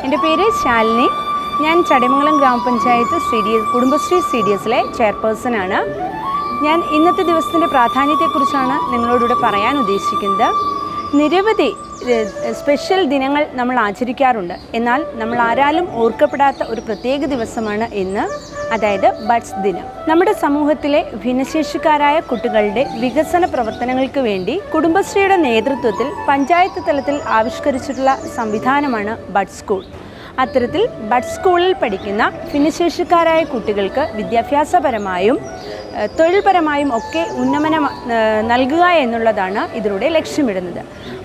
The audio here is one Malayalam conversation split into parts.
എൻ്റെ പേര് ശാലിനി. ഞാൻ ചടയമംഗലം ഗ്രാമപഞ്ചായത്ത് കുടുംബശ്രീ CDSലെ ചെയർപേഴ്സണാണ്. ഞാൻ ഇന്നത്തെ ദിവസത്തിൻ്റെ പ്രാധാന്യത്തെക്കുറിച്ചാണ് നിങ്ങളോടുകൂടെ പറയാൻ ഉദ്ദേശിക്കുന്നത്. നിരവധി സ്പെഷ്യൽ ദിനങ്ങൾ നമ്മൾ ആചരിക്കാറുണ്ട്. എന്നാൽ നമ്മൾ ആരാലും ഓർക്കപ്പെടാത്ത ഒരു പ്രത്യേക ദിവസമാണ് ഇന്ന്, അതായത് ബഡ്സ് ദിനം. നമ്മുടെ സമൂഹത്തിലെ ഭിന്നശേഷിക്കാരായ കുട്ടികളുടെ വികസന പ്രവർത്തനങ്ങൾക്ക് വേണ്ടി കുടുംബശ്രീയുടെ നേതൃത്വത്തിൽ പഞ്ചായത്ത് തലത്തിൽ ആവിഷ്കരിച്ചിട്ടുള്ള സംവിധാനമാണ് ബഡ്സ് സ്കൂൾ. അത്തരത്തിൽ ബഡ്സ് സ്കൂളിൽ പഠിക്കുന്ന ഭിന്നശേഷിക്കാരായ കുട്ടികൾക്ക് വിദ്യാഭ്യാസപരമായും തൊഴിൽപരമായും ഒക്കെ ഉന്നമനം നൽകുക എന്നുള്ളതാണ് ഇതിലൂടെ ലക്ഷ്യമിടുന്നത്.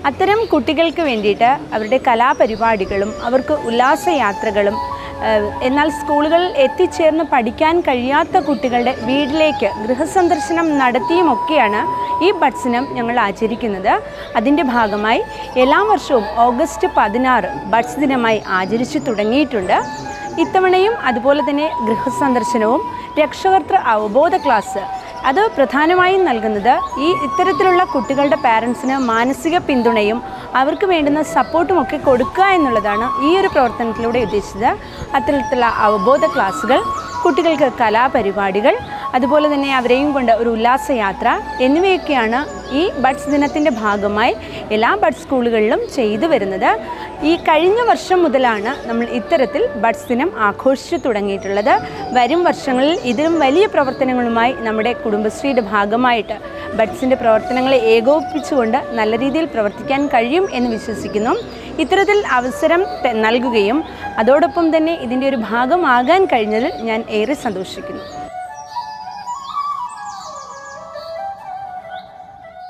അത്തരം കുട്ടികൾക്ക് വേണ്ടിയിട്ട് അവരുടെ കലാപരിപാടികളും അവർക്ക് ഉല്ലാസയാത്രകളും, എന്നാൽ സ്കൂളുകളിൽ എത്തിച്ചേർന്ന് പഠിക്കാൻ കഴിയാത്ത കുട്ടികളുടെ വീട്ടിലേക്ക് ഗൃഹസന്ദർശനം നടത്തിയുമൊക്കെയാണ് ഈ ബഡ്സ് ദിനം ഞങ്ങൾ ആചരിക്കുന്നത്. അതിൻ്റെ ഭാഗമായി എല്ലാ വർഷവും ഓഗസ്റ്റ് 16 ബഡ്സ് ദിനമായി ആചരിച്ചു തുടങ്ങിയിട്ടുണ്ട്. ഇത്തവണയും അതുപോലെ തന്നെ ഗൃഹസന്ദർശനവും രക്ഷകർതൃ അവബോധ ക്ലാസ് അത് പ്രധാനമായും നൽകുന്നത് ഇത്തരത്തിലുള്ള കുട്ടികളുടെ പാരൻസിന് മാനസിക പിന്തുണയും അവർക്ക് വേണ്ടുന്ന സപ്പോർട്ടും ഒക്കെ കൊടുക്കുക എന്നുള്ളതാണ് ഈ ഒരു പ്രവർത്തനത്തിലൂടെ ഉദ്ദേശിച്ചത്. അത്തരത്തിലുള്ള അവബോധ ക്ലാസ്സുകൾ, കുട്ടികൾക്ക് കലാപരിപാടികൾ, അതുപോലെ തന്നെ അവരെയും കൊണ്ട് ഒരു ഉല്ലാസയാത്ര എന്നിവയൊക്കെയാണ് ഈ ബഡ്സ് ദിനത്തിൻ്റെ ഭാഗമായി എല്ലാ ബഡ്സ് സ്കൂളുകളിലും ചെയ്തു വരുന്നത്. ഈ കഴിഞ്ഞ വർഷം മുതലാണ് നമ്മൾ ഇത്തരത്തിൽ ബഡ്സ് ദിനം ആഘോഷിച്ചു തുടങ്ങിയിട്ടുള്ളത്. വരും വർഷങ്ങളിൽ ഇതിലും വലിയ പ്രവർത്തനങ്ങളുമായി നമ്മുടെ കുടുംബശ്രീയുടെ ഭാഗമായിട്ട് ബഡ്സിൻ്റെ പ്രവർത്തനങ്ങളെ ഏകോപിപ്പിച്ചുകൊണ്ട് നല്ല രീതിയിൽ പ്രവർത്തിക്കാൻ കഴിയും എന്ന് വിശ്വസിക്കുന്നു. ഇത്തരത്തിൽ അവസരം നൽകുകയും അതോടൊപ്പം തന്നെ ഇതിൻ്റെ ഒരു ഭാഗമാകാൻ കഴിഞ്ഞതിൽ ഞാൻ ഏറെ സന്തോഷിക്കുന്നു.